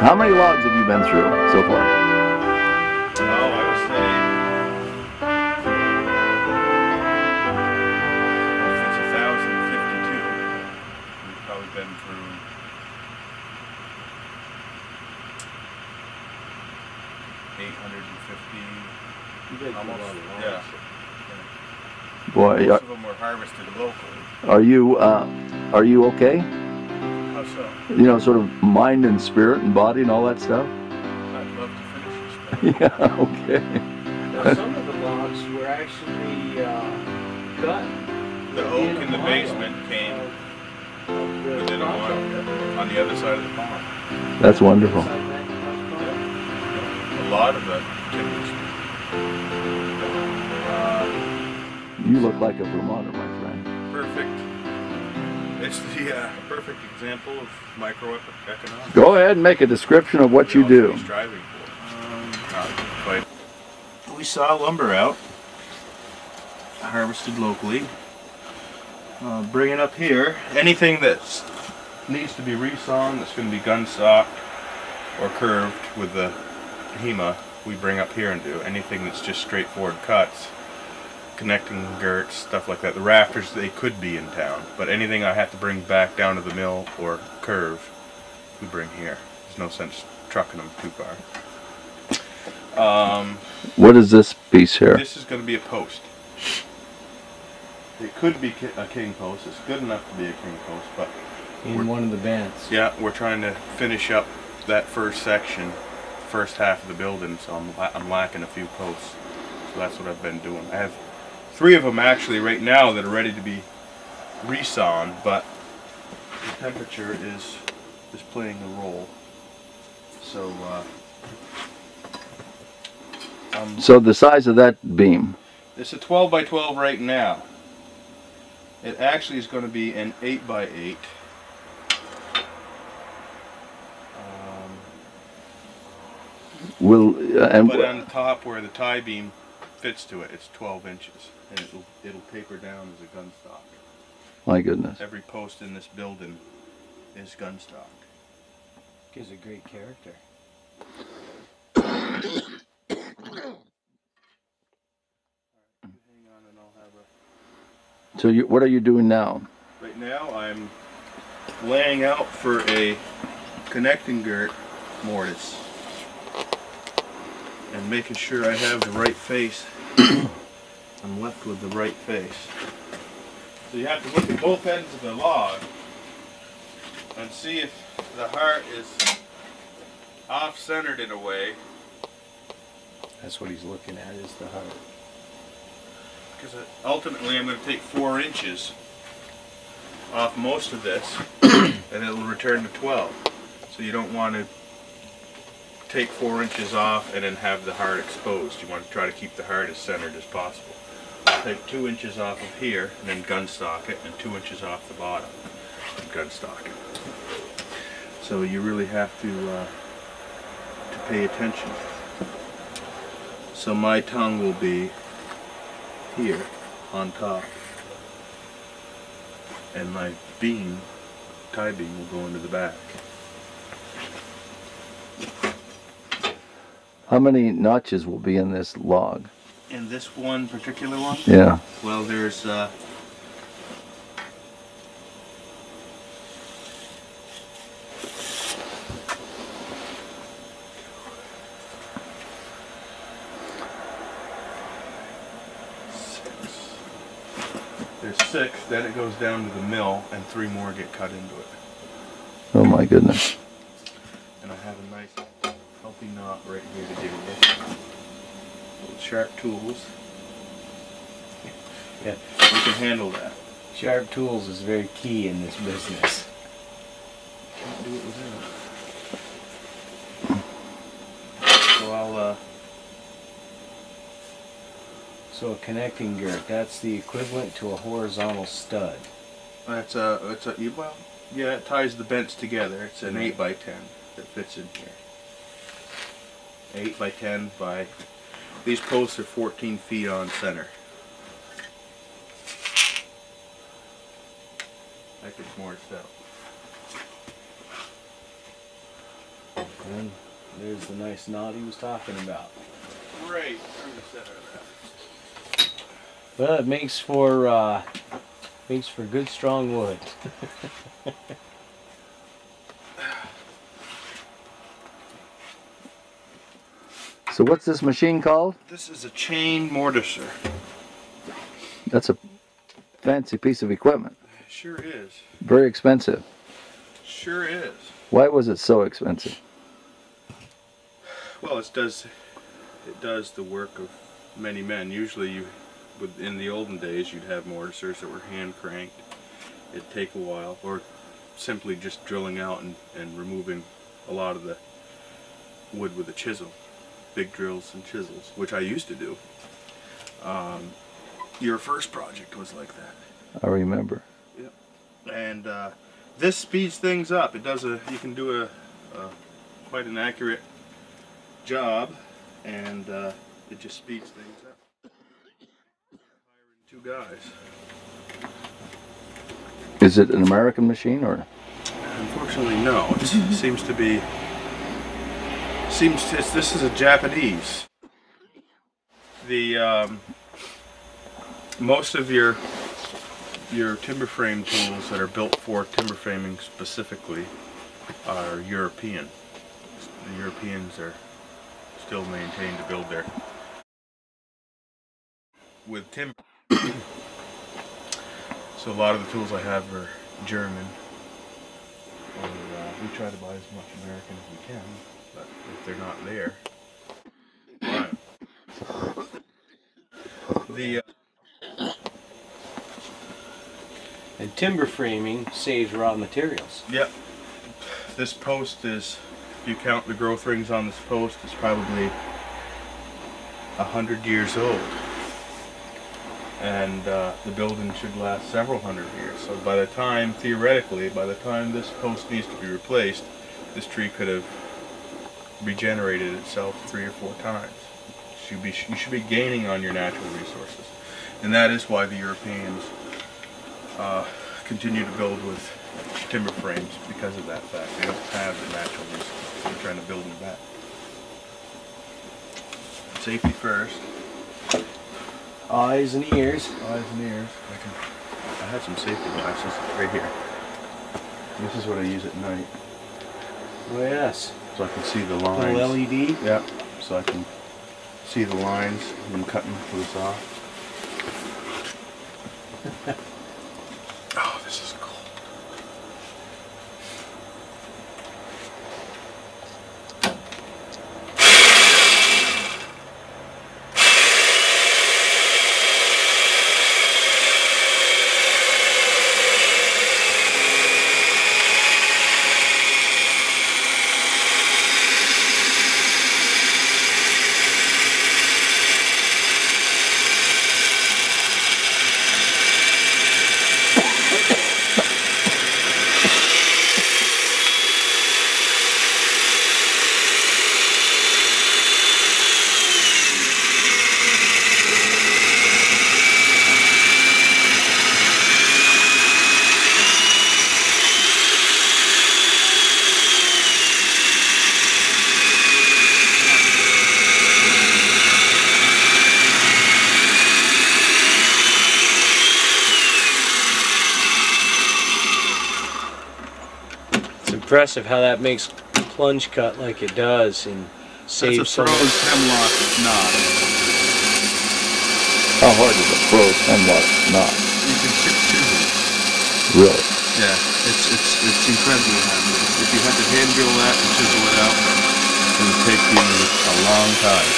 How many logs have you been through so far? Oh, I would say since 1052, we've probably been through 850, almost. Yeah. Boy, most of them were harvested locally. Are you okay? How so? You know, sort of mind and spirit and body and all that stuff? I'd love to finish this. Yeah, okay. Now, some of the logs were actually cut. The oak in the basement came within a month on the other side of the farm. That's wonderful. A lot of the timbers. You look like a Vermonter, my friend. Perfect. It's the perfect example of microeconomics. Go ahead and make a description of what you do. Striving for. We saw lumber out, harvested locally. Bring it up here. Anything that needs to be resawn, that's going to be gun stocked or curved with the HEMA, we bring up here and do. Anything that's just straightforward cuts, connecting girts, stuff like that. The rafters, they could be in town, but anything I have to bring back down to the mill or curve, we bring here. There's no sense trucking them too far. What is this piece here? This is going to be a post. It could be a king post. It's good enough to be a king post, but In one of the bands. yeah, we're trying to finish up that first section, first half of the building, so I'm lacking a few posts. So that's what I've been doing. I have 3 of them actually right now that are ready to be resawn, but the temperature is playing a role. So So the size of that beam? it's a 12 by 12 right now. It actually is going to be an 8 by 8. But on the top where the tie beam fits to it, it's 12 inches, and it'll taper down as a gun stock. My goodness. Every post in this building is gun stock. Gives a great character. Hang on and I'll have a... So what are you doing now? Right now I'm laying out for a connecting girt mortise and making sure I have the right face. I'm left with the right face. So you have to look at both ends of the log and see if the heart is off-centered in a way. That's what he's looking at, is the heart. Because ultimately I'm going to take 4 inches off most of this and it'll return to 12. So you don't want to take 4 inches off and then have the heart exposed. You want to try to keep the heart as centered as possible. I'll take 2 inches off of here and then gun stock it, and 2 inches off the bottom and gun stock it. So you really have to pay attention. So my tongue will be here on top, and my beam, tie beam, will go into the back. How many notches will be in this log? In this one particular one? Yeah. Well, there's there's 6, then it goes down to the mill, and 3 more get cut into it. Oh my goodness. And I have a nice healthy knot right here to deal with. Little sharp tools. Yeah. We can handle that. Sharp tools is very key in this business. Can't do it without. So I'll So a connecting girt, that's the equivalent to a horizontal stud. It's a well, yeah, it ties the bents together. It's an 8x10 that fits in here. 8x10 by, these posts are 14 feet on center. That gets more out. And there's the nice knot he was talking about. Right through the center of that. Well, it makes for good strong wood. So what's this machine called? This is a chain mortiser. That's a fancy piece of equipment. It sure is. Very expensive. Sure is. Why was it so expensive? Well, it does the work of many men. Usually in the olden days, you'd have mortisers that were hand cranked. It'd take a while, or simply just drilling out and removing a lot of the wood with a chisel. Big drills and chisels, which I used to do. Your first project was like that. I remember. Yep. And this speeds things up. It does you can do a quite an accurate job, and it just speeds things up. Hiring 2 guys. Is it an American machine or? Unfortunately, no. It seems to be. This is a Japanese. The most of your timber frame tools that are built for timber framing specifically are European. The Europeans are still maintained to build their with timber. So a lot of the tools I have are German, or we try to buy as much American as we can, but if they're not there, And timber framing saves raw materials. Yep. This post is, if you count the growth rings on this post, it's probably 100 years old. And the building should last several hundred years. So by the time, theoretically, by the time this post needs to be replaced, this tree could have regenerated itself 3 or 4 times. You should be gaining on your natural resources. And that is why the Europeans continue to build with timber frames, because of that fact. They don't have the natural resources. They're trying to build them back. Safety first. Eyes and ears. Eyes and ears. I have some safety glasses right here. This is what I use at night. Oh yes. So I can see the lines. Little LED? Yeah. So I can see the lines when I'm cutting this off. Oh, this is cool. impressive how that makes plunge cut like it does and saves That's a so much. froze hemlock knot. How hard is a froze hemlock knot? You can chisel it. Really? Yeah, it's incredibly hard. If you had to hand drill that and chisel it out, it would take you a long time.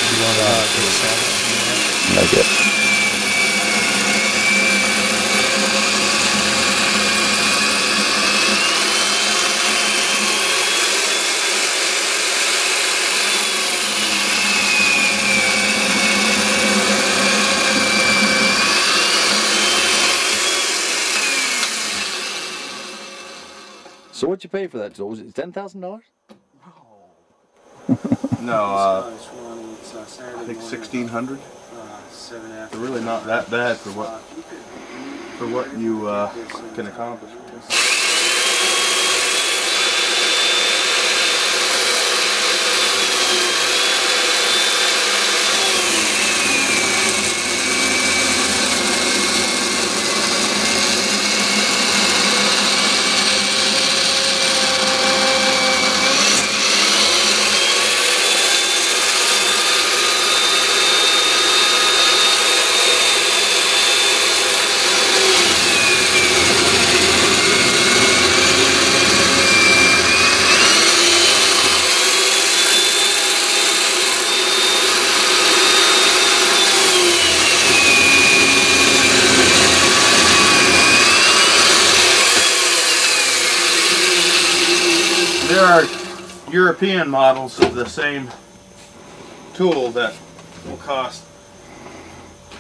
You want to get a saddle? I guess. So what'd you pay for that tool? Was it $10,000? No, I think 1,600. They're really not that bad for what you can accomplish with this. There are European models of the same tool that will cost,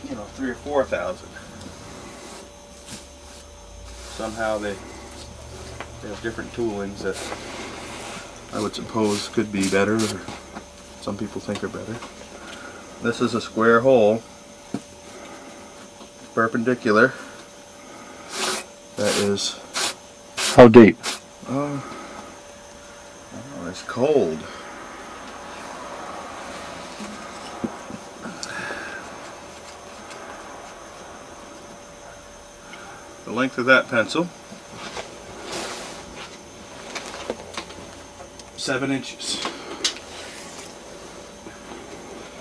you know, $3,000 or $4,000. Somehow they have different toolings that I would suppose could be better, or some people think are better. This is a square hole, perpendicular. That is. How deep? Oh, it's cold. The length of that pencil, 7 inches.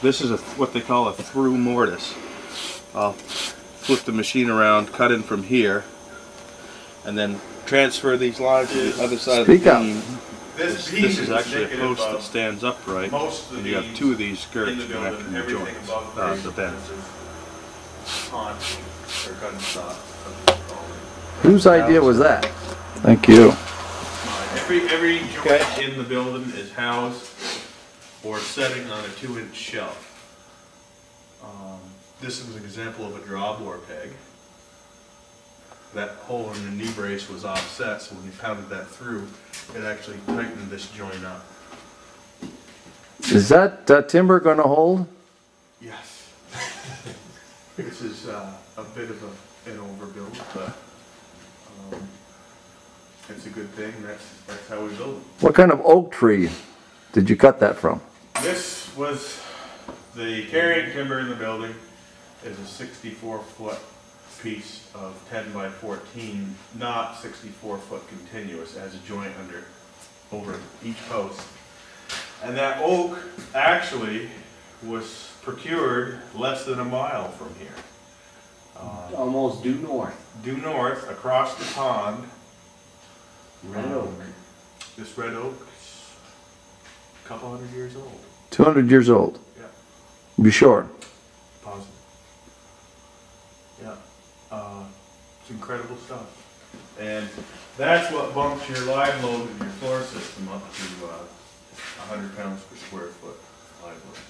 This is what they call a through mortise. I'll flip the machine around, cut in from here, and then transfer these lines to the other side Speak of the up. beam. This is actually a post that stands upright, and you have 2 of these skirts connecting the joints, the bends. Whose idea was that? Thank you. Every joint in the building is housed or setting on a 2-inch shelf. This is an example of a drawbore peg. That hole in the knee brace was offset, so when you pounded that through, it actually tightened this joint up. Is that timber going to hold? Yes. This is a bit of an overbuild, but it's a good thing. That's how we build it. What kind of oak tree did you cut that from? This was the carrying timber in the building. Is a 64-foot piece of 10 by 14, not 64-foot continuous, as a joint over each post. And that oak actually was procured less than a mile from here. Almost due north. Due north, across the pond. Red oak. This red oak is a couple hundred years old. 200 years old? Yeah. Be sure. Positive. Yeah. It's incredible stuff. And that's what bumps your live load in your floor system up to 100 pounds per square foot live load.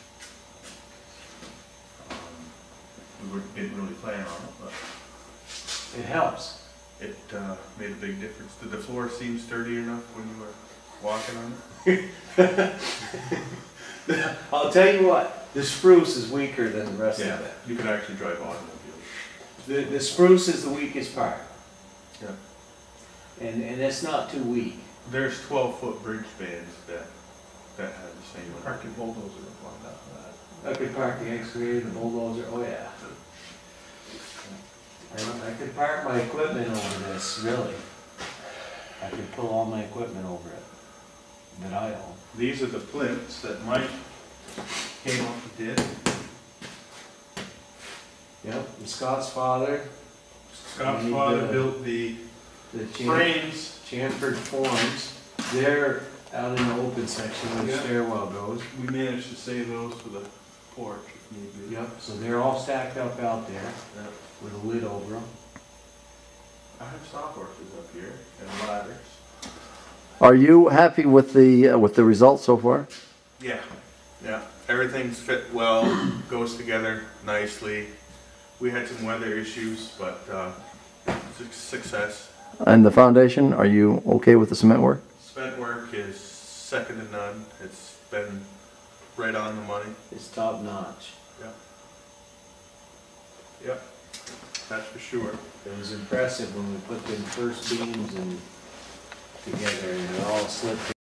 We didn't really plan on it, but It helps. it made a big difference. Did the floor seem sturdy enough when you were walking on it? I'll tell you what, the spruce is weaker than the rest Yeah, of it. you could actually drive automobiles. The spruce is the weakest part. Yeah. And it's not too weak. There's 12-foot bridge spans that have the same. Parking bulldozer up on top of that. I could park the excavator, the bulldozer, oh yeah. I could park my equipment over this, really. I I could pull all my equipment over it that I own. These are the plinths that Mike came up and did. Yep, and Scott's father, Scott's Need father the- built the the frames. Chamfered forms, they're out in the open section where the Yeah. stairwell goes. We managed to save those for the porch if need be. Yep, so they're all stacked up out there Yep. with a lid over them. I have sawhorses up here and ladders. Are you happy with the results so far? Yeah, yeah. Everything's fit well, goes together nicely. We had some weather issues, but success. And the foundation, are you okay with the cement work? Cement work is second to none. It's been right on the money. It's top notch. Yep, that's for sure. It was impressive when we put them first beams in together and they're all slipped